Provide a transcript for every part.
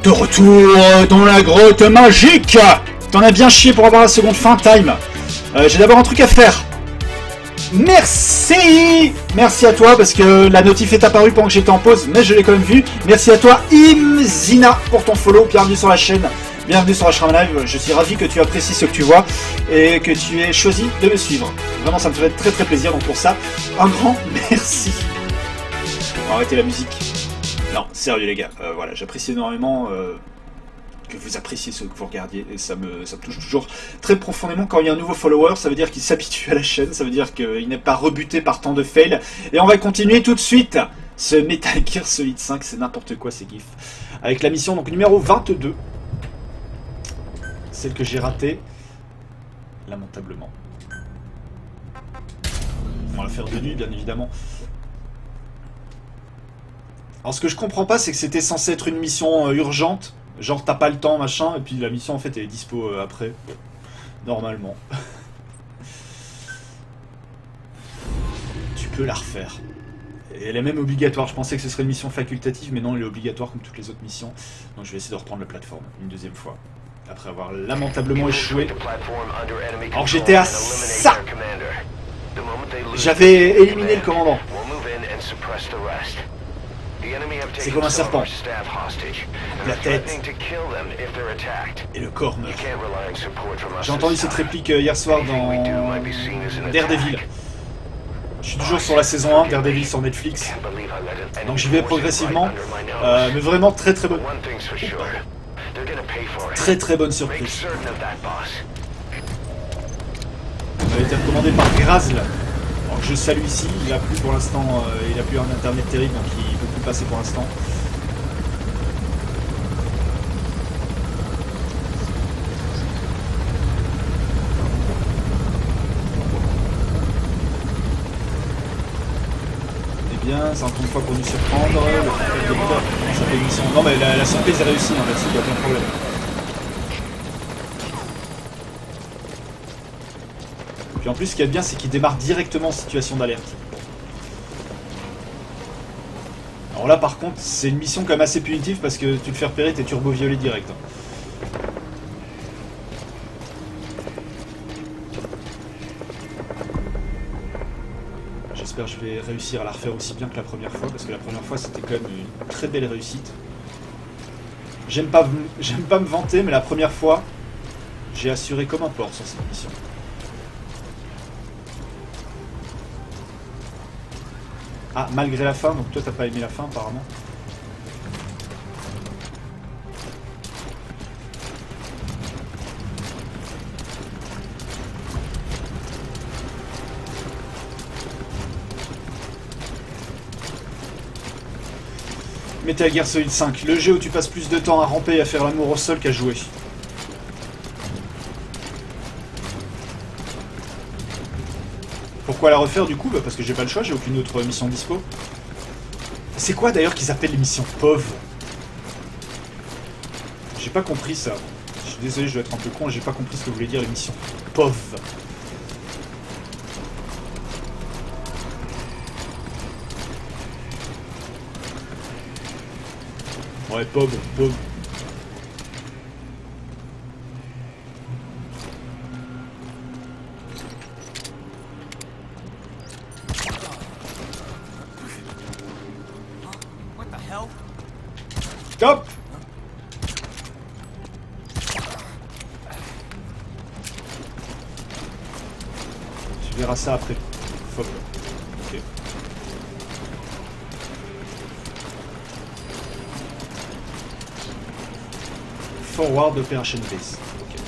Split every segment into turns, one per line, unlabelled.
De retour dans la grotte magique. T'en as bien chié pour avoir la seconde fin, Time. J'ai d'abord un truc à faire. Merci. Merci à toi, parce que la notif est apparue pendant que j'étais en pause, mais je l'ai quand même vu. Merci à toi, Imzina, pour ton follow. Bienvenue sur la chaîne. Bienvenue sur Ashram Live. Je suis ravi que tu apprécies ce que tu vois et que tu aies choisi de me suivre. Vraiment, ça me fait très très plaisir. Donc pour ça, un grand merci. On va arrêter la musique. Non, sérieux les gars. Voilà, j'apprécie énormément que vous appréciez ce que vous regardiez et ça me touche toujours très profondément quand il y a un nouveau follower. Ça veut dire qu'il s'habitue à la chaîne, ça veut dire qu'il n'est pas rebuté par tant de fails. Et on va continuer tout de suite ce Metal Gear Solid 5, c'est n'importe quoi ces gifs. Avec la mission donc numéro 22. Celle que j'ai ratée, lamentablement. On va la faire de nuit, bien évidemment. Alors ce que je comprends pas, c'est que c'était censé être une mission urgente. Genre t'as pas le temps, machin, et puis la mission en fait elle est dispo après. Normalement. Tu peux la refaire. Et elle est même obligatoire. Je pensais que ce serait une mission facultative, mais non, elle est obligatoire comme toutes les autres missions. Donc je vais essayer de reprendre la plateforme une deuxième fois. Après avoir lamentablement échoué. Alors j'étais à ça. J'avais éliminé le commandant. C'est comme un serpent. La tête et le corps meurt. J'ai entendu cette réplique hier soir dans Daredevil. Je suis toujours sur la saison 1, Daredevil sur Netflix. Donc j'y vais progressivement. Mais vraiment très très bonne. Très très bonne surprise. Ça a été recommandé par Grazl. Alors je salue ici, il a plus pour l'instant, il a plus un internet terrible donc il peut plus passer pour l'instant. Eh bien, c'est encore une fois pour nous surprendre. Ça fait mission. Non mais la surprise est réussie, hein, là-dessus il n'y a aucun problème. Puis en plus, ce qu'il y a de bien, c'est qu'il démarre directement en situation d'alerte. Alors là, par contre, c'est une mission quand même assez punitive parce que tu te fais repérer, t'es turbo-violé direct. J'espère que je vais réussir à la refaire aussi bien que la première fois parce que la première fois, c'était quand même une très belle réussite. J'aime pas me vanter, mais la première fois, j'ai assuré comme un porc sur cette mission. Ah, malgré la fin, donc toi t'as pas aimé la fin apparemment. Metal Gear Solid 5, le jeu où tu passes plus de temps à ramper et à faire l'amour au sol qu'à jouer. Pourquoi la refaire du coup? Bah parce que j'ai pas le choix, j'ai aucune autre mission dispo. C'est quoi d'ailleurs qu'ils appellent les missions POV? J'ai pas compris ça. Je suis désolé, je dois être un peu con, j'ai pas compris ce que voulait dire les missions POV. Ouais, POV, POV. Stop! Tu verras ça après. Fuck. Ok. Forward Operation Base. Ok.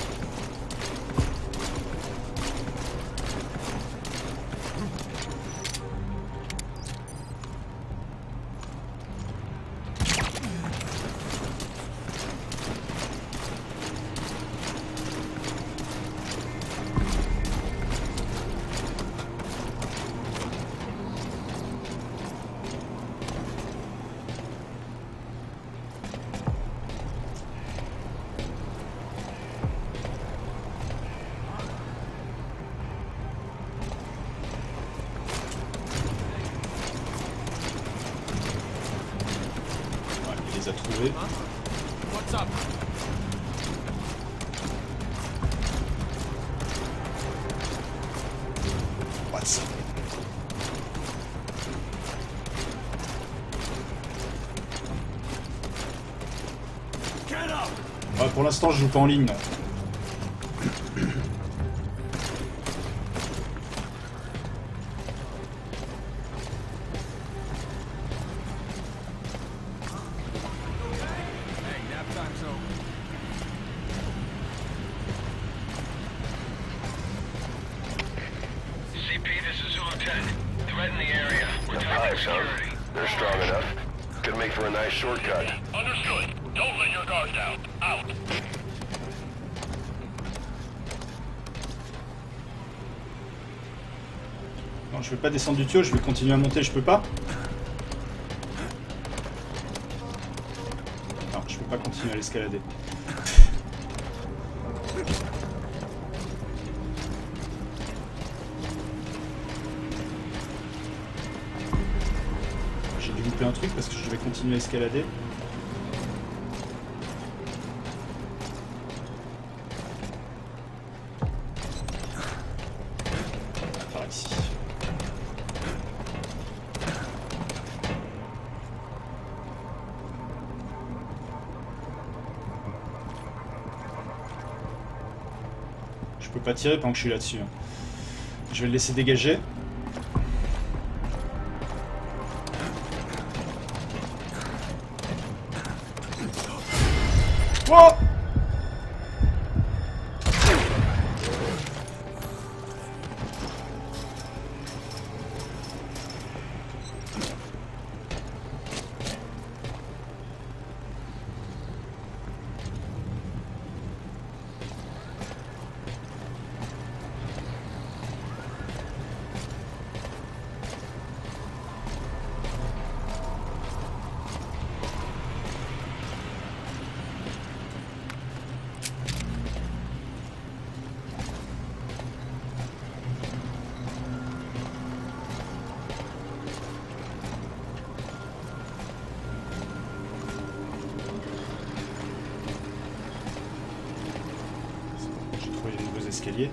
les a trouvés. What's up? Ouais, pour l'instant, je joue pas en ligne. Non, je vais pas descendre du tuyau, je vais continuer à monter, je peux pas. Non, je peux pas continuer à l'escalader. J'ai dû louper un truc parce que je vais continuer à escalader. Par ici. Je peux pas tirer pendant que je suis là-dessus. Je vais le laisser dégager. Oh! Escalier.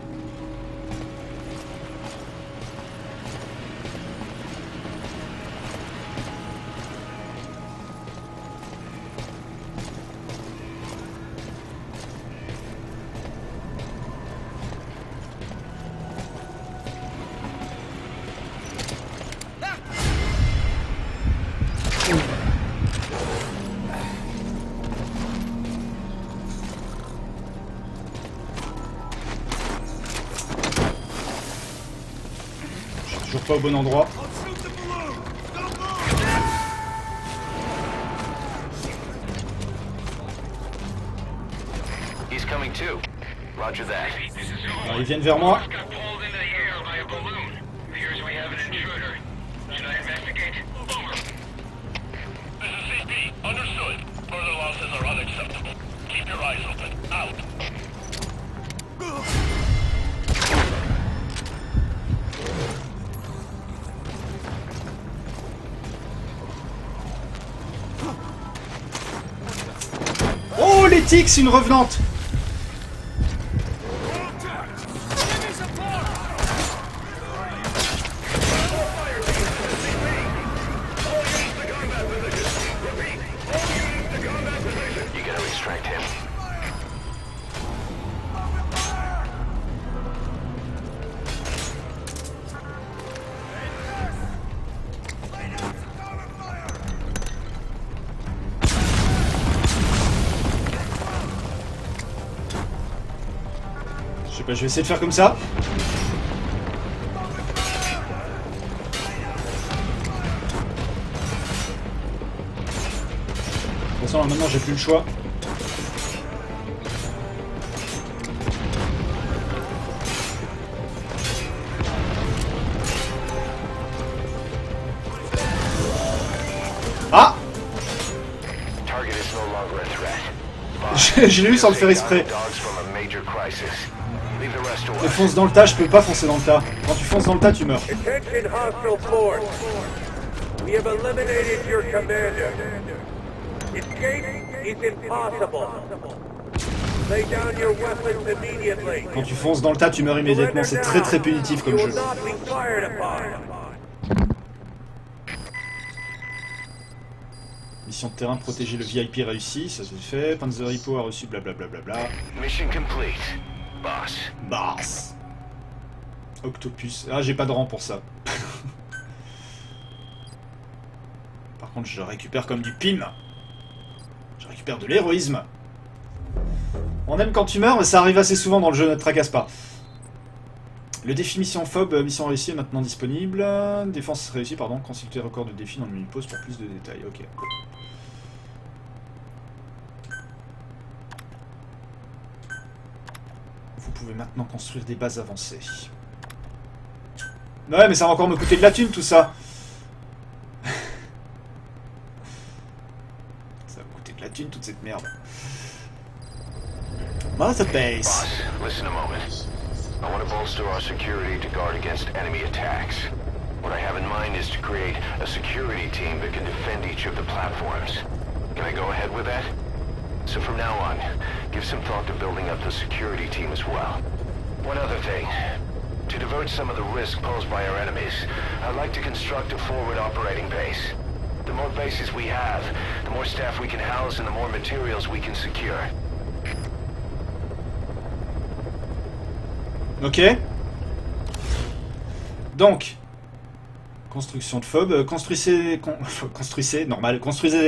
Toujours pas au bon endroit. Alors, ils viennent vers moi. Oh, les tics, une revenante. Je sais pas, je vais essayer de faire comme ça. De toute façon, là, maintenant, j'ai plus le choix. Ah! Je l'ai eu sans le faire exprès. Et fonce dans le tas, je peux pas foncer dans le tas. Quand tu fonces dans le tas, tu meurs.
We have eliminated your commander. Escape
Quand tu fonces dans le tas, tu meurs immédiatement. C'est très très punitif comme jeu. Mission de terrain, protéger le VIP réussi, ça c'est fait. Panzer Hippo a reçu blablabla.
Mission complete, boss.
Boss. Octopus. Ah, j'ai pas de rang pour ça. Par contre, je récupère comme du PIM. Je récupère de l'héroïsme. On aime quand tu meurs, mais ça arrive assez souvent dans le jeu, ne te tracasse pas. Le défi mission phobe, mission réussie est maintenant disponible. Défense réussie, pardon. Consultez le record de défi dans le menu pause pour plus de détails. Ok. Vous pouvez maintenant construire des bases avancées. Ouais, mais ça va encore me coûter de la thune tout ça. Ça va me coûter de la thune toute cette merde. Mother base.
Boss, listen a moment. I want to bolster our security to guard against enemy attacks. What I have in mind is to create a security team that can defend each of the platforms. Can I go ahead with that? So from now on, give some thought to building up the security team as well. One other thing. To divert some of the risk posed by our enemies, I'd like to construct a forward operating base. The more bases we have, the more staff we can house and the more materials we can secure.
Ok. Donc, construction de FOB, construisez normal, construisez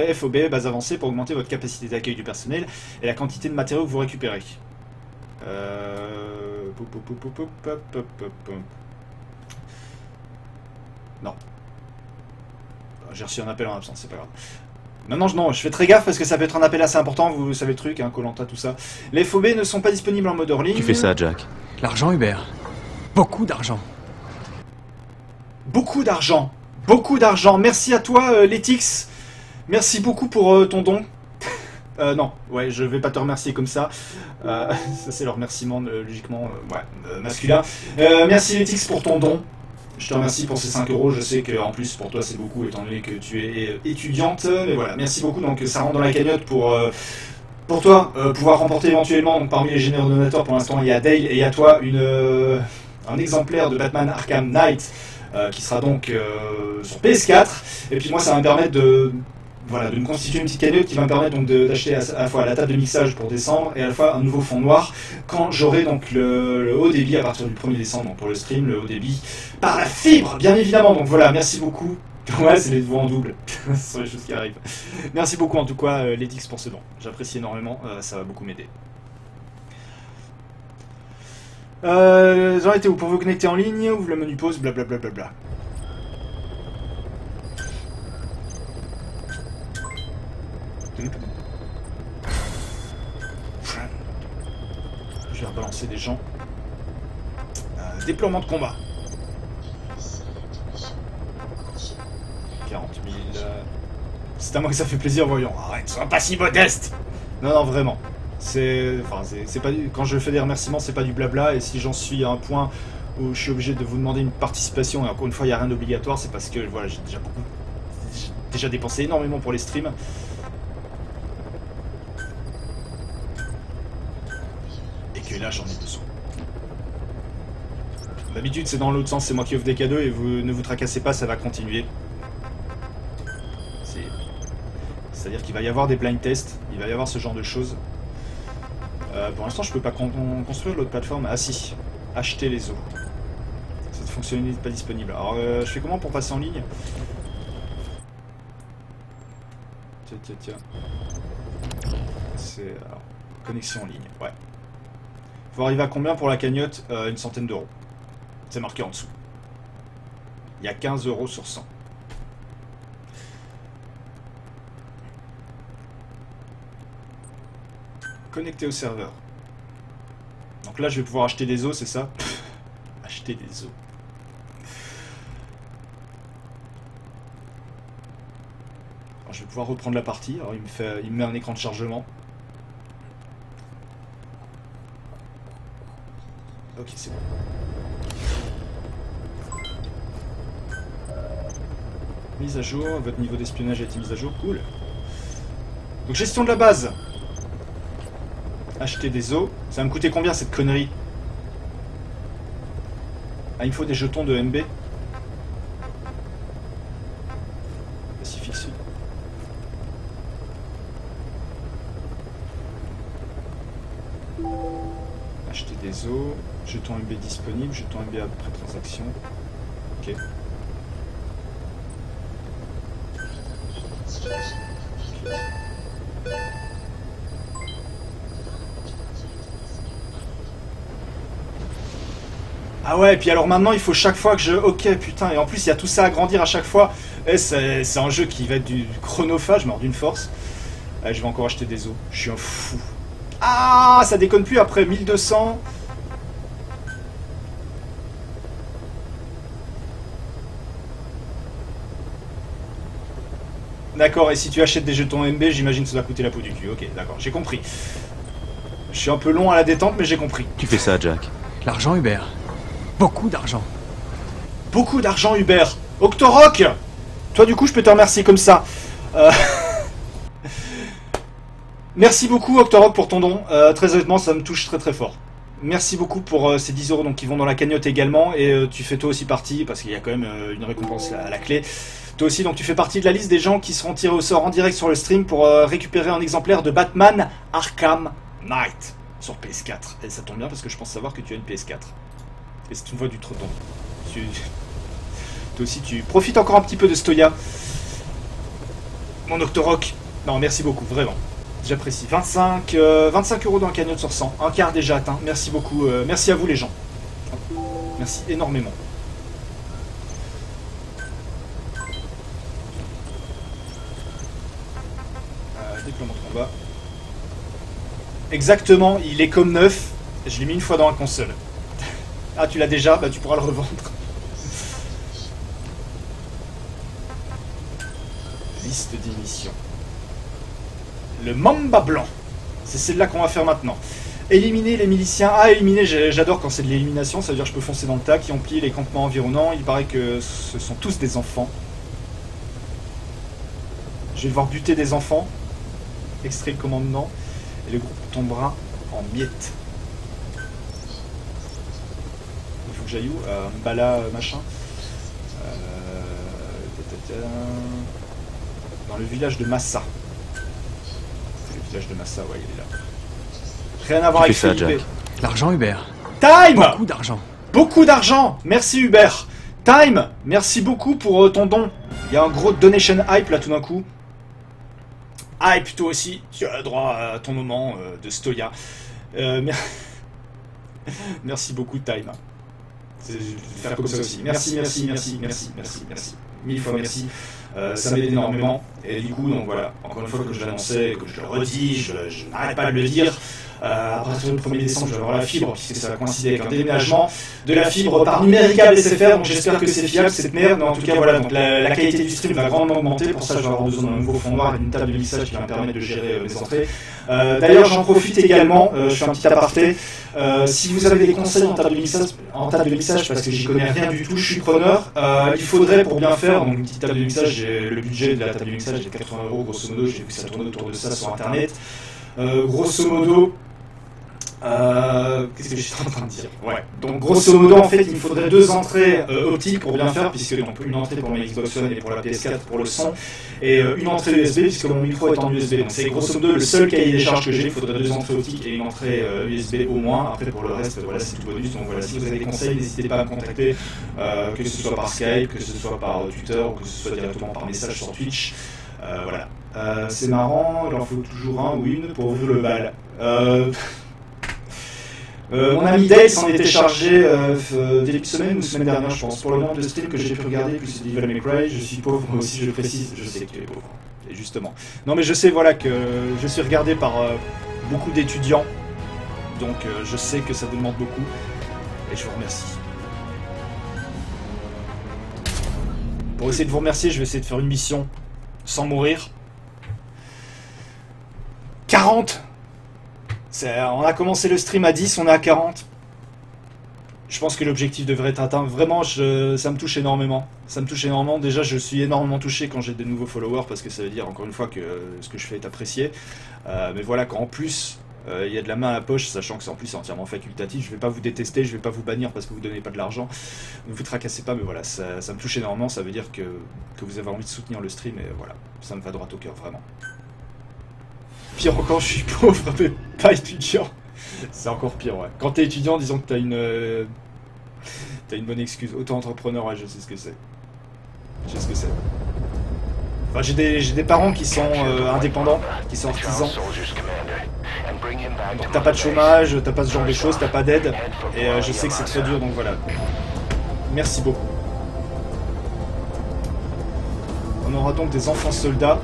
des FOB, base avancée, pour augmenter votre capacité d'accueil du personnel et la quantité de matériaux que vous récupérez. Non. J'ai reçu un appel en absence, c'est pas grave. Non, je fais très gaffe parce que ça peut être un appel assez important, vous savez le truc, hein, Koh-Lanta, tout ça. Les FOB ne sont pas disponibles en mode hors ligne.
Tu fais ça, Jack.
L'argent, Hubert. Beaucoup d'argent.
Beaucoup d'argent. Beaucoup d'argent. Merci à toi, Letix. Merci beaucoup pour ton don. Non, ouais, je vais pas te remercier comme ça. Ça, c'est le remerciement, logiquement, masculin. Merci, Letix, pour ton don. Je te remercie pour ces 5 €. Je sais qu'en plus, pour toi, c'est beaucoup, étant donné que tu es étudiante. Mais voilà, merci beaucoup. Donc, ça rentre dans la cagnotte pour toi, pouvoir remporter éventuellement, donc, parmi les généreux donateurs, pour l'instant, il y a Dale et il y a toi, un exemplaire de Batman Arkham Knight, qui sera donc sur PS4. Et puis moi, ça va me permettre de me constituer une petite cagnotte qui va me permettre donc d'acheter à la fois la table de mixage pour décembre et à la fois un nouveau fond noir quand j'aurai donc le haut débit à partir du 1er décembre, donc pour le stream, le haut débit par la fibre, bien évidemment. Donc voilà, merci beaucoup. Ouais, c'est les voix en double. Ce sont les choses qui arrivent. Merci beaucoup en tout cas, Letix, pour ce don. J'apprécie énormément, ça va beaucoup m'aider. J'en étais où? Pour vous connecter en ligne, ouvre le menu pause, blablabla. Je vais rebalancer des gens. Déploiement de combat. 40 000. C'est à moi que ça fait plaisir, voyons. Arrête, sois pas si modeste. Non, vraiment. C'est pas quand je fais des remerciements, c'est pas du blabla. Et si j'en suis à un point où je suis obligé de vous demander une participation, et encore une fois, il n'y a rien d'obligatoire, c'est parce que voilà, j'ai déjà dépensé énormément pour les streams. Et là j'en ai besoin. D'habitude c'est dans l'autre sens, c'est moi qui offre des cadeaux et vous ne vous tracassez pas, ça va continuer. C'est-à-dire qu'il va y avoir des blind tests, il va y avoir ce genre de choses. Pour l'instant je peux pas construire l'autre plateforme. Ah si, acheter les os. Cette fonctionnalité n'est pas disponible. Alors je fais comment pour passer en ligne? Tiens. C'est connexion en ligne, ouais. Faut arriver à combien pour la cagnotte? Une centaine d'euros. C'est marqué en dessous. Il y a 15 € sur 100. Connecté au serveur. Donc là, je vais pouvoir acheter des os, c'est ça? Acheter des os. Alors, je vais pouvoir reprendre la partie. Alors, il me met un écran de chargement. Ok, c'est bon. Mise à jour, votre niveau d'espionnage a été mis à jour, cool. Donc gestion de la base. Acheter des os. Ça va me coûter combien cette connerie? Ah, il me faut des jetons de MB. Pacifique Sud. Acheter des os. Jetons MB disponible. Jetons MB après transaction. Ok. Ah ouais, et puis alors maintenant il faut chaque fois que je... Ok, putain, et en plus il y a tout ça à grandir à chaque fois. C'est un jeu qui va être du chronophage, mais d'une force. Je vais encore acheter des os, je suis un fou. Ah, ça déconne plus après 1200. D'accord, et si tu achètes des jetons MB, j'imagine que ça doit coûter la peau du cul. Ok, d'accord, j'ai compris. Je suis un peu long à la détente, mais j'ai compris.
Tu fais ça, Jack.
L'argent, Hubert. Beaucoup d'argent.
Beaucoup d'argent, Hubert. Octorok, toi, du coup, je peux te remercier comme ça. Merci beaucoup, Octorok, pour ton don. Très honnêtement, ça me touche très très fort. Merci beaucoup pour ces 10 € donc, qui vont dans la cagnotte également. Et tu fais toi aussi partie, parce qu'il y a quand même une récompense à la clé. Toi aussi, donc tu fais partie de la liste des gens qui seront tirés au sort en direct sur le stream pour récupérer un exemplaire de Batman Arkham Knight sur PS4. Et ça tombe bien parce que je pense savoir que tu as une PS4. Et c'est une voix du trotton. Toi aussi, tu profites encore un petit peu de Stoya. Mon Octorok. Non, merci beaucoup, vraiment. J'apprécie. 25 € dans la cagnotte sur 100. Un quart déjà atteint. Merci beaucoup. Merci à vous les gens. Merci énormément. Déploiement de combat. Exactement, il est comme neuf. Je l'ai mis une fois dans la console. Ah, tu l'as déjà? Bah, tu pourras le revendre. Liste d'émissions. Le Mamba Blanc. C'est celle-là qu'on va faire maintenant. Éliminer les miliciens. Ah, éliminer, j'adore quand c'est de l'élimination. Ça veut dire que je peux foncer dans le tas, qui ont plié les campements environnants. Il paraît que ce sont tous des enfants. Je vais devoir buter des enfants. Extrait le commandement. Et le groupe tombera en miettes. Il faut que j'aille où? Mbala, machin. Dans le village de Massa. Le village de Massa, ouais, il est là. Rien à voir avec ça, Jack.
L'argent, Hubert.
Time!
Beaucoup d'argent.
Beaucoup d'argent! Merci, Hubert. Time! Merci beaucoup pour ton don. Il y a un gros donation hype là tout d'un coup. Hype, toi aussi. Tu as droit à ton moment de Stoya. Merci beaucoup, Time. Je vais faire comme ça aussi. Merci. Mille fois merci. Ça m'aide énormément. Et du coup, donc voilà, encore une fois que je l'annonçais, que je le redis, je n'arrête pas de le dire. À partir du 1er décembre, je vais avoir la fibre, puisque ça va coïncider avec un déménagement de la fibre par numéricable SFR. Donc j'espère que c'est fiable cette merde. Mais en tout cas, voilà, donc la qualité du stream va grandement augmenter. Pour ça, je vais avoir besoin d'un nouveau fond noir et d'une table de mixage qui va me permettre de gérer mes entrées. D'ailleurs, j'en profite également, je fais un petit aparté. Si vous avez des conseils en table de mixage, parce que j'y connais rien du tout, je suis preneur. Il faudrait pour bien faire, donc une petite table de mixage, le budget de la table de mixage est 80 € grosso modo, j'ai vu que ça tournait autour de ça sur internet. Grosso modo, qu'est-ce que je suis en train de dire? Ouais. Donc grosso modo, en fait, il me faudrait 2 entrées optiques pour bien faire, puisque donc une entrée pour ma Xbox One et pour la PS4 pour le son, et une entrée USB, puisque mon micro est en USB. Donc c'est grosso modo le seul cahier des charges que j'ai. Il faudrait 2 entrées optiques et une entrée USB au moins. Après pour le reste, voilà, c'est tout bonus. Donc voilà, si vous avez des conseils, n'hésitez pas à me contacter, que ce soit par Skype, que ce soit par Twitter, ou que ce soit directement par message sur Twitch. Voilà. C'est marrant, il en faut toujours un ou une pour ouvrir le bal. Mon ami Dave s'en était chargé début de semaine ou semaine dernière, je pense. Pour le nombre de streams que j'ai pu regarder, plus Devil May Cry, je suis pauvre, moi aussi je précise, je sais que tu es pauvre. Et justement. Non mais je sais voilà que je suis regardé par beaucoup d'étudiants, donc je sais que ça demande beaucoup, et je vous remercie. Pour essayer de vous remercier, je vais essayer de faire une mission sans mourir. 40! On a commencé le stream à 10, on est à 40. Je pense que l'objectif devrait être atteint. Vraiment, ça me touche énormément. Ça me touche énormément. Déjà, je suis énormément touché quand j'ai des nouveaux followers, parce que ça veut dire, encore une fois, que ce que je fais est apprécié. Mais voilà, quand en plus, il y a de la main à la poche, sachant que c'est en plus entièrement facultatif, je vais pas vous détester, je vais pas vous bannir parce que vous donnez pas de l'argent. Ne vous tracassez pas, mais voilà, ça me touche énormément. Ça veut dire que vous avez envie de soutenir le stream, et voilà, ça me va droit au cœur, vraiment. Pire encore, je suis pauvre, mais pas étudiant. C'est encore pire, ouais. Quand t'es étudiant, disons que t'as une bonne excuse. Auto-entrepreneur, ouais, je sais ce que c'est. Je sais ce que c'est. Enfin, j'ai des parents qui sont indépendants, qui sont artisans. Donc t'as pas de chômage, t'as pas ce genre de choses, t'as pas d'aide. Et je sais que c'est très dur, donc voilà. Merci beaucoup. On aura donc des enfants soldats.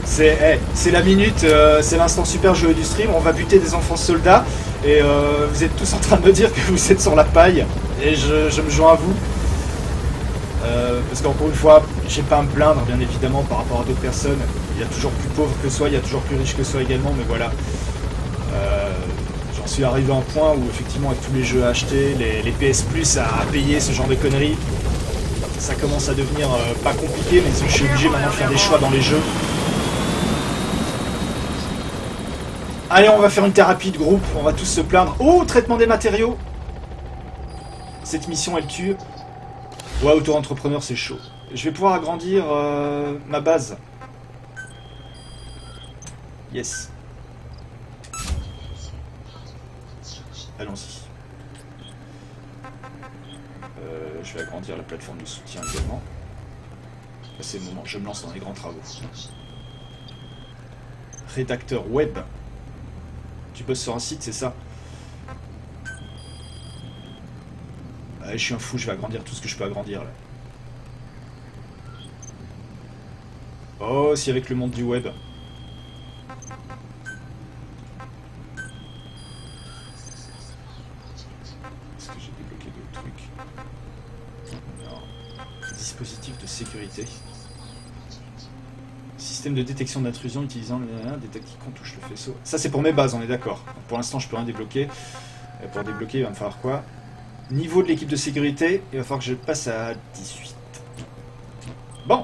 C'est la minute, c'est l'instant super jeu du stream, on va buter des enfants soldats et vous êtes tous en train de me dire que vous êtes sur la paille et je me joins à vous. Parce qu'encore une fois, j'ai pas à me plaindre bien évidemment par rapport à d'autres personnes. Il y a toujours plus pauvre que soi, il y a toujours plus riche que soi également, mais voilà. J'en suis arrivé à un point où effectivement avec tous les jeux à acheter, les PS Plus à payer, ce genre de conneries, ça commence à devenir pas compliqué, mais je suis obligé maintenant de faire des choix dans les jeux. Allez, on va faire une thérapie de groupe, on va tous se plaindre. Oh, traitement des matériaux. Cette mission, elle tue. Ouais, auto-entrepreneur, c'est chaud. Je vais pouvoir agrandir ma base. Yes. Allons-y. Je vais agrandir la plateforme de soutien également. Là, c'est le moment, je me lance dans les grands travaux. Rédacteur web. Tu bosses sur un site, c'est ça? Je suis un fou, je vais agrandir tout ce que je peux agrandir là. Oh, si avec le monde du web. Est-ce que j'ai débloqué d'autres trucs? Non. Dispositif de sécurité. Système de détection d'intrusion utilisant détecte qu'on touche le faisceau. Ça c'est pour mes bases, on est d'accord. Pour l'instant je peux rien débloquer. Et pour débloquer il va me falloir quoi? Niveau de l'équipe de sécurité, il va falloir que je passe à 18. Bon.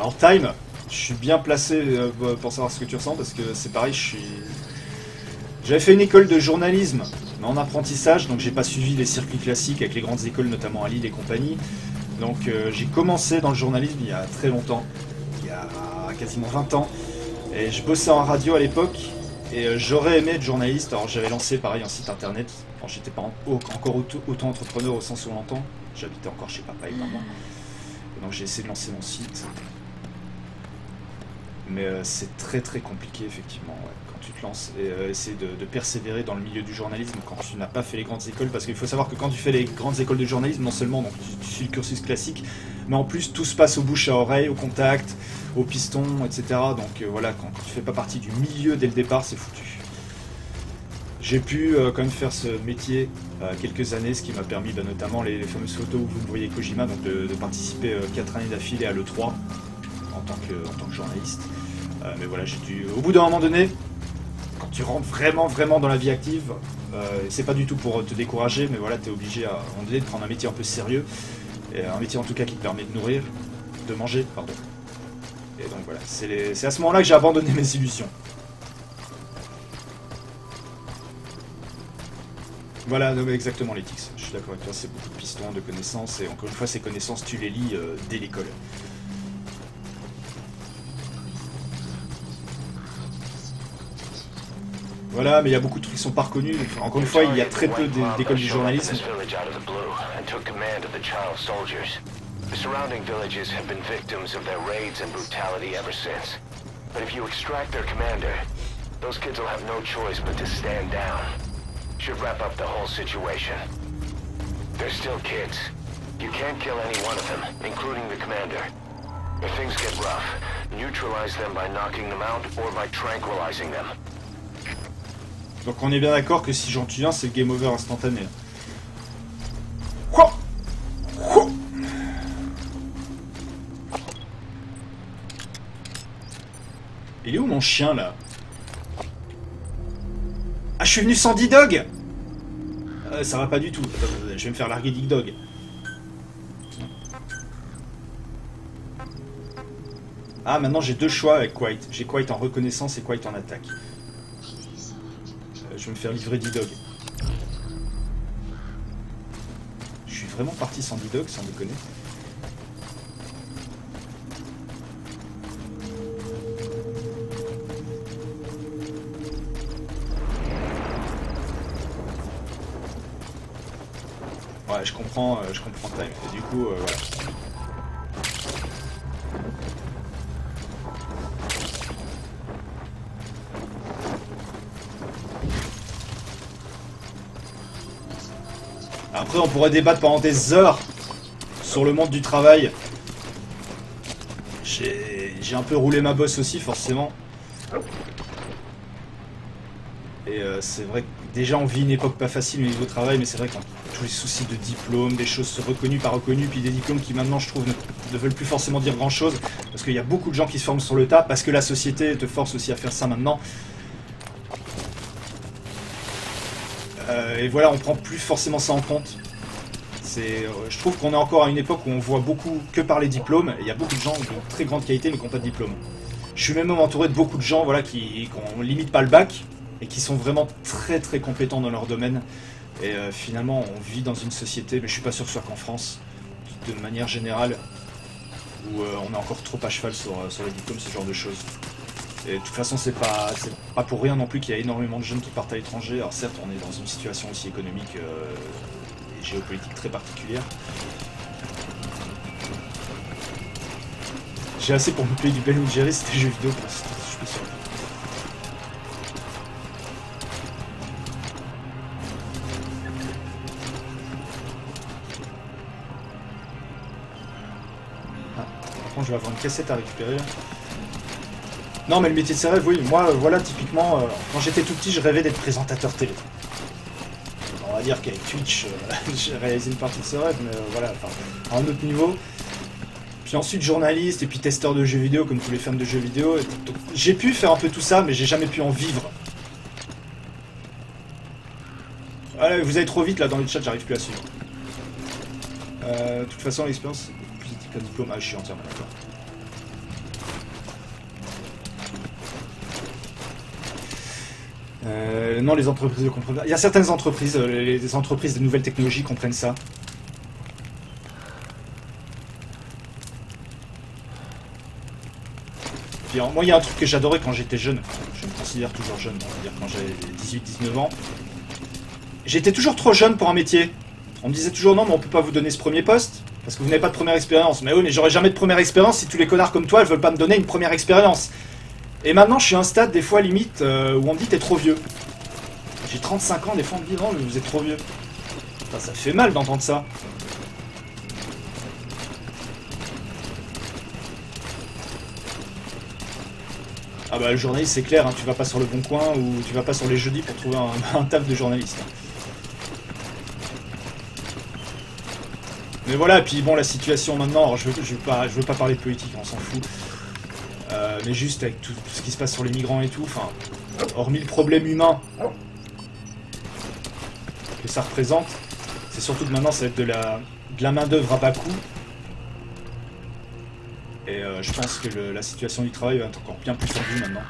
En time, je suis bien placé pour savoir ce que tu ressens parce que c'est pareil, j'avais fait une école de journalisme mais en apprentissage, donc j'ai pas suivi les circuits classiques avec les grandes écoles, notamment à Lille et compagnie. Donc j'ai commencé dans le journalisme il y a très longtemps, il y a quasiment 20 ans, et je bossais en radio à l'époque, et j'aurais aimé être journaliste. Alors j'avais lancé pareil un site internet, alors j'étais pas encore auto-entrepreneur au sens où on l'entend, j'habitais encore chez papa et maman, et donc j'ai essayé de lancer mon site. Mais c'est très très compliqué effectivement, ouais, quand tu te lances, et essayer de persévérer dans le milieu du journalisme quand tu n'as pas fait les grandes écoles, parce qu'il faut savoir que quand tu fais les grandes écoles de journalisme, non seulement donc, tu suis le cursus classique, mais en plus tout se passe au bouche à oreille, au contact, au piston, etc. Donc voilà, quand tu fais pas partie du milieu dès le départ, c'est foutu. J'ai pu quand même faire ce métier quelques années, ce qui m'a permis notamment les fameuses photos où vous voyez Kojima, donc de participer 4 années d'affilée à l'E3 en tant que journaliste. Mais voilà, j'ai dû, au bout d'un moment donné, quand tu rentres vraiment dans la vie active, c'est pas du tout pour te décourager, mais voilà, t'es obligé à un moment donné de prendre un métier un peu sérieux, et un métier en tout cas qui te permet de nourrir, de manger, pardon. Et donc voilà, c'est à ce moment-là que j'ai abandonné mes illusions. Voilà, non, mais exactement l'Ethics, je suis d'accord avec toi, c'est beaucoup de pistons, de connaissances, et encore une fois, ces connaissances, tu les lis dès l'école. Voilà, mais il y a beaucoup de trucs qui sont pas reconnus. Enfin, encore une fois, il y a très peu d'écoles du journalisme.
The surrounding villages have been victims of their raids and brutality ever since. But if you extract their commander, those kids will have no choice but to stand down. Should wrap up the whole situation. They're still kids. You can't kill any one of them, including the commander. If things get rough, neutralize them by knocking them out or by tranquilizing them.
Donc on est bien d'accord que si j'en tue un, c'est le game over instantané. Il est où mon chien là? Ah, je suis venu sans D-Dog. Ça va pas du tout. Je vais me faire larguer D-Dog. Ah, maintenant j'ai deux choix avec Quite. J'ai Quite en reconnaissance et Quite en attaque. Je vais me faire livrer D-Dog. Je suis vraiment parti sans D-Dog, sans déconner. Ouais, je comprends Time. Et du coup, voilà. Après, on pourrait débattre pendant des heures sur le monde du travail. J'ai un peu roulé ma bosse aussi, forcément. Et c'est vrai que déjà on vit une époque pas facile au niveau travail, mais c'est vrai qu'on tous les soucis de diplôme, des choses reconnues, pas reconnues, puis des diplômes qui maintenant je trouve ne veulent plus forcément dire grand chose, parce qu'il y a beaucoup de gens qui se forment sur le tas, parce que la société te force aussi à faire ça maintenant. Et voilà, on prend plus forcément ça en compte. Je trouve qu'on est encore à une époque où on voit beaucoup que par les diplômes, et il y a beaucoup de gens de très grande qualité mais qui n'ont pas de diplôme. Je suis même entouré de beaucoup de gens voilà, qui n'ont limite pas le bac, et qui sont vraiment très très compétents dans leur domaine. Et finalement, on vit dans une société, mais je suis pas sûr que ce soit qu'en France, de manière générale, où on est encore trop à cheval sur les diplômes, ce genre de choses. Et de toute façon, c'est pas pour rien non plus qu'il y a énormément de jeunes qui partent à l'étranger. Alors certes, on est dans une situation aussi économique et géopolitique très particulière. J'ai assez pour me payer du Ben & Jerry, c'était jeux vidéo, je suis sûr. Je vais avoir une cassette à récupérer là. Non mais le métier de ses rêves, oui, moi voilà typiquement quand j'étais tout petit je rêvais d'être présentateur télé. On va dire qu'avec Twitch j'ai réalisé une partie de ce rêve, mais voilà, enfin, à un autre niveau. Puis ensuite journaliste et puis testeur de jeux vidéo comme tous les fans de jeux vidéo. J'ai pu faire un peu tout ça mais j'ai jamais pu en vivre. Voilà, vous allez trop vite là dans le chat, j'arrive plus à suivre. De toute façon l'expérience un diplôme, ah je suis entièrement d'accord. Non, les entreprises comprennent. Il y a certaines entreprises, les entreprises de nouvelles technologies comprennent ça. Puis, moi, il y a un truc que j'adorais quand j'étais jeune. Je me considère toujours jeune, on va dire quand j'avais 18-19 ans. J'étais toujours trop jeune pour un métier. On me disait toujours non, mais on peut pas vous donner ce premier poste. Parce que vous n'avez pas de première expérience. Mais oui, mais j'aurai jamais de première expérience si tous les connards comme toi ne veulent pas me donner une première expérience. Et maintenant, je suis à un stade, des fois, limite, où on me dit t'es trop vieux. J'ai 35 ans, des fois, on me dit non, mais vous êtes trop vieux. Enfin, ça fait mal d'entendre ça. Ah bah, le journaliste, c'est clair, hein, tu vas pas sur Le Bon Coin ou tu vas pas sur les jeudis pour trouver un taf de journaliste. Mais voilà, puis bon, la situation maintenant, alors je veux pas parler de politique, on s'en fout. Mais juste avec tout ce qui se passe sur les migrants et tout, enfin, hormis le problème humain que ça représente, c'est surtout que maintenant ça va être de la main-d'œuvre à bas coût. Et je pense que la situation du travail va être encore bien plus tendue maintenant.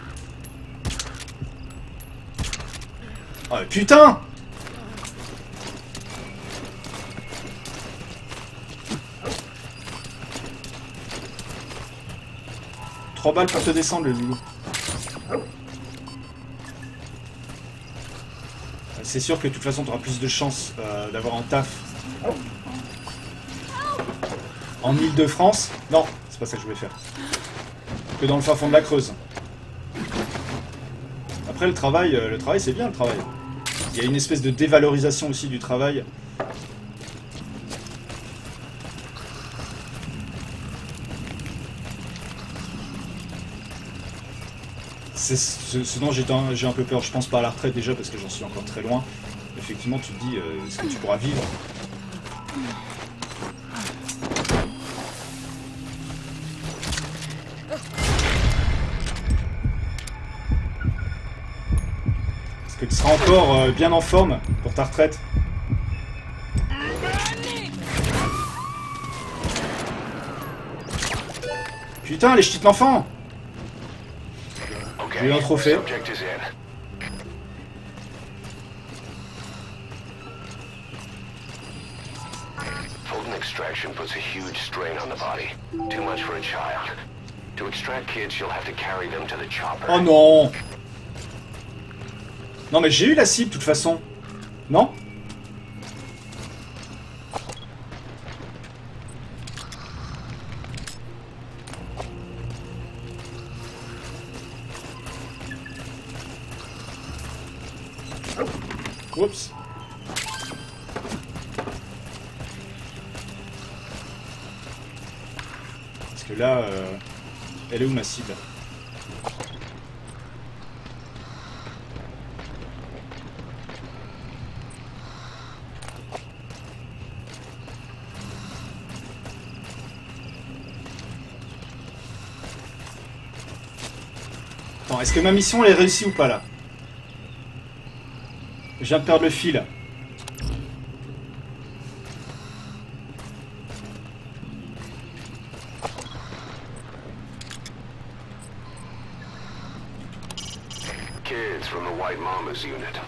Oh putain! 3 balles pour te descendre, le loulou. C'est sûr que de toute façon, tu auras plus de chances d'avoir un taf en Île-de-France. Non, c'est pas ça que je voulais faire. Que dans le fin fond de la Creuse. Après, le travail c'est bien, le travail. Il y a une espèce de dévalorisation aussi du travail. C'est ce dont j'ai un peu peur. Je pense pas à la retraite déjà parce que j'en suis encore très loin. Effectivement, tu te dis, est-ce que tu pourras vivre? que tu seras encore bien en forme pour ta retraite. Putain, les ch'tis de l'enfant! J'ai eu un trophée.
Fulton extraction puts a huge strain on the body. Too much for a child. To extract kids, you'll have to carry them to the chopper.
Oh non! Non mais j'ai eu la cible de toute façon. Non? Oups. Parce que là, elle est où ma cible? Attends, est-ce que ma mission elle est réussie ou pas là? Je viens de perdre le fil.
Kids from the White Mama's unit.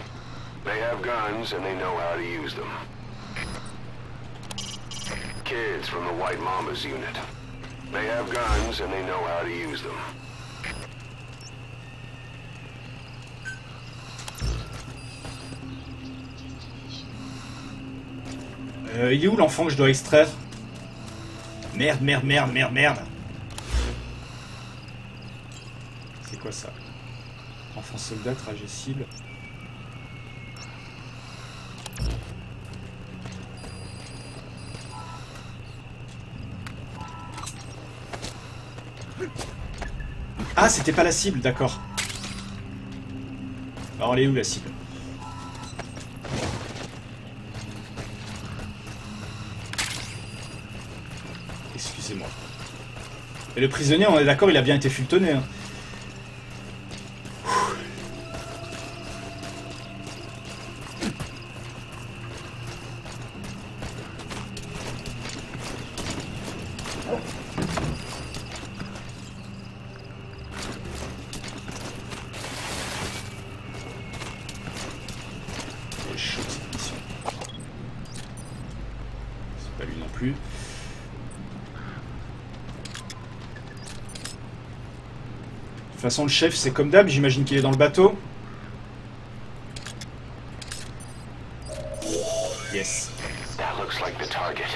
They have guns and they know how to use them. Kids from the White Mama's unit. They have guns and they know how to use them.
Il est où l'enfant que je dois extraire? Merde, merde, merde, merde, merde. C'est quoi ça? Enfant soldat, trajet cible. Ah, c'était pas la cible, d'accord. Alors elle est où la cible? Excusez-moi. Et le prisonnier, on est d'accord, il a bien été fultonné. Hein. C'est chaud cette mission. C'est pas lui non plus. De toute façon, le chef, c'est comme d'hab, j'imagine qu'il est dans le bateau. Yes.
That looks like the target.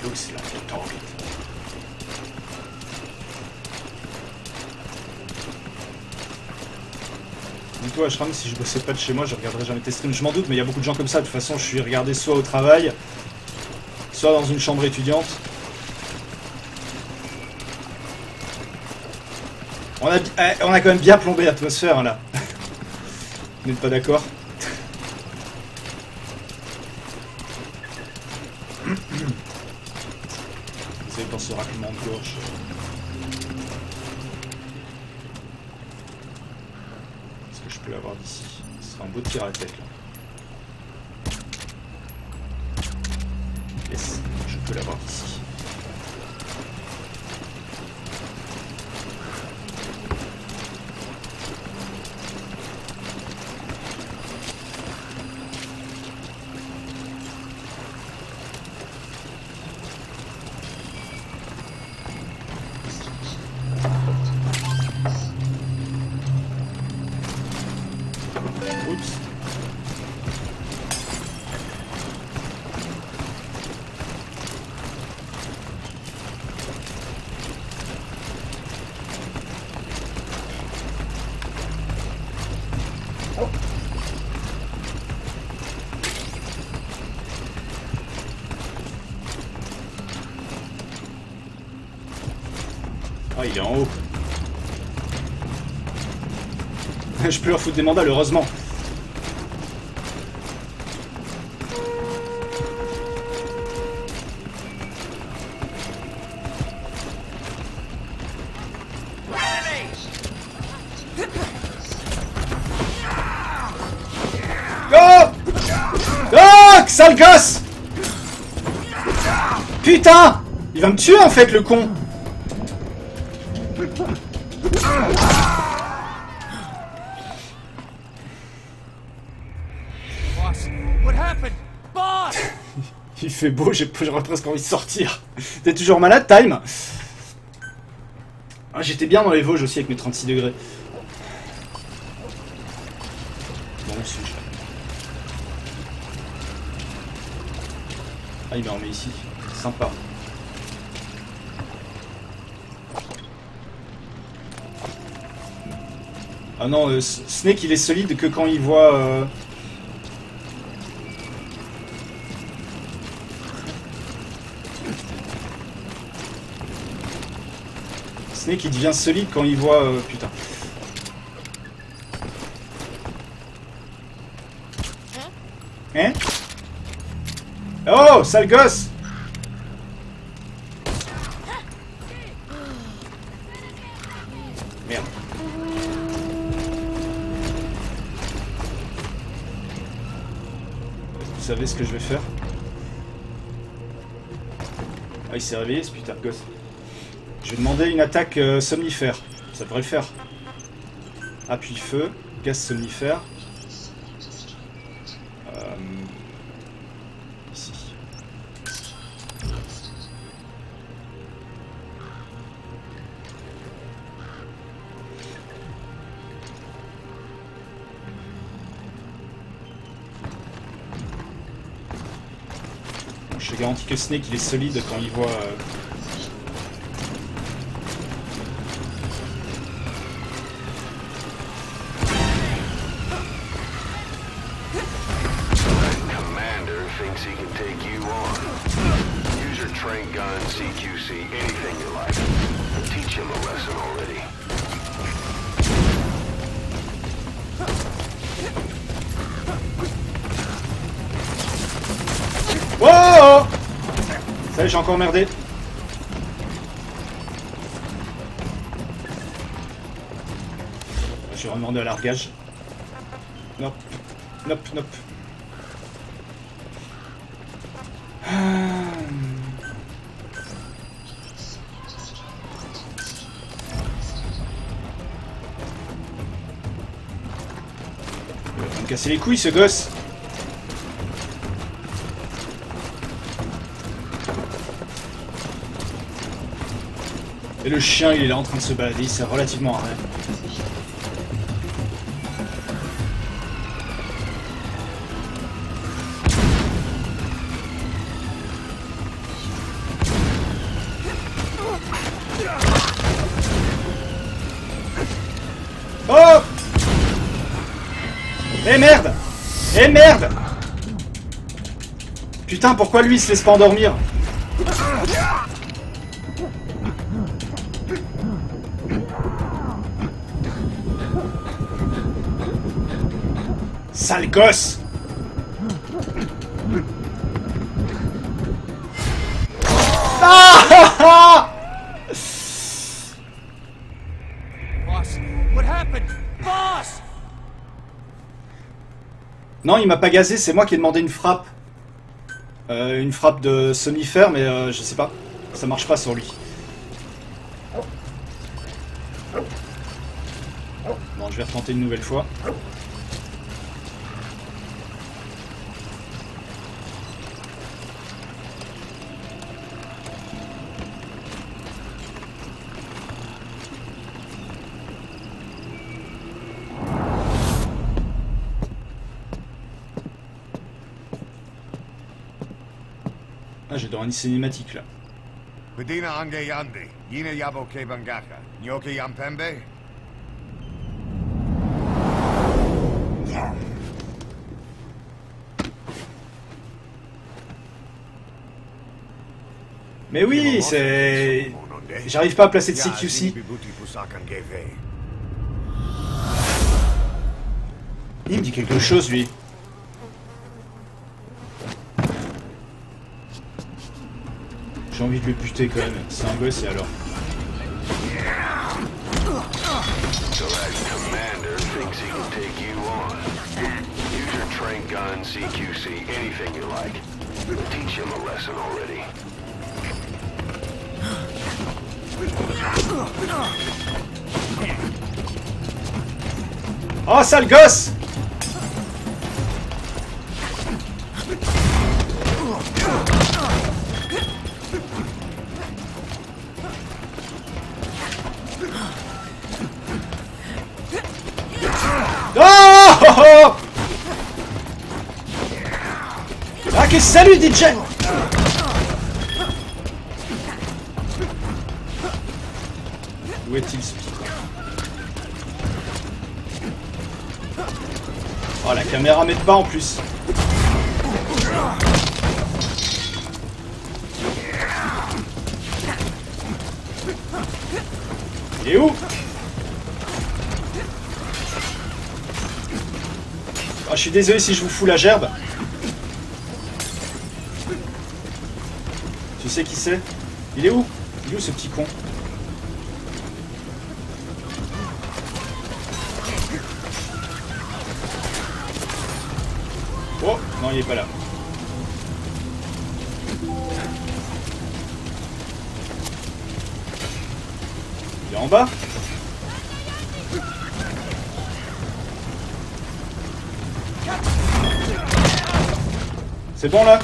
Looks like the target. Dis-toi, Ashram, si je bossais pas de chez moi, je regarderais jamais tes streams. Je m'en doute, mais il y a beaucoup de gens comme ça. De toute façon, je suis regardé soit au travail, soit dans une chambre étudiante. On a quand même bien plombé l'atmosphère là. Vous n'êtes pas d'accord? Vous savez, dans ce raclement de gorge. Est-ce que je peux l'avoir d'ici? Ce sera un beau tir à la tête là. Yes, je peux l'avoir d'ici. Oups. Ah, il est en haut. Je peux leur foutre des mandats, heureusement. Sale gosse! Putain! Il va me tuer en fait, le con!
Boss, what happened? Boss!
Il fait beau, j'aurais presque envie de sortir. T'es toujours malade, Time? Ah, j'étais bien dans les Vosges aussi avec mes 36 degrés. Bon, où suis-je? Ah, il m'a remis ici. Sympa. Ah non, Snake il est solide que quand il voit... Snake il devient solide quand il voit... putain. Hein? Oh, sale gosse! Merde. Vous savez ce que je vais faire? Ah, il s'est réveillé ce putain de gosse. Je vais demander une attaque somnifère. Ça devrait le faire. Appui feu, gaz somnifère. Ici. Je te garantis que Snake il est solide quand il voit...
He can take you on. Use your trank gun, CQC, anything you like. Teach him a lesson already.
Oh! Ça y est, j'ai encore merdé. Je vais demander à largage. Nope. Nope, nope. Il va me casser les couilles ce gosse. Et le chien il est là en train de se balader, il sert relativement à rien. Oh! Eh merde! Eh merde! Putain, pourquoi lui il se laisse pas endormir? Sale gosse! Ah!
Boss, what happened? Boss!
Non, il m'a pas gazé, c'est moi qui ai demandé une frappe. Une frappe de somnifère, mais je sais pas. Ça marche pas sur lui. Bon, je vais retenter une nouvelle fois. Ah, j'ai dans une cinématique là.
Kudina ange yande, yine yabo ke bangaka, nyoke yampembe?
Mais oui, c'est... J'arrive pas à placer de CQC. Il me dit quelque chose, lui. J'ai envie de le buter quand même. C'est un gosse et alors.
So that commander thinks he can take you on. Use your trank gun, CQC, anything you like. Teach him a lesson already.
Oh, sale gosse! Oh! Ah, que salut DJ! Où est-il ce petit con? Oh, la caméra m'aide pas en plus. Il est où? Oh, je suis désolé si je vous fous la gerbe. Tu sais qui c'est? Il est où? Il est où ce petit con? Oh, non, il est pas là. Il est en bas? C'est bon là?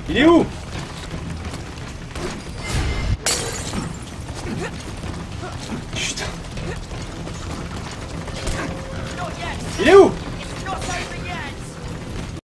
Il est où?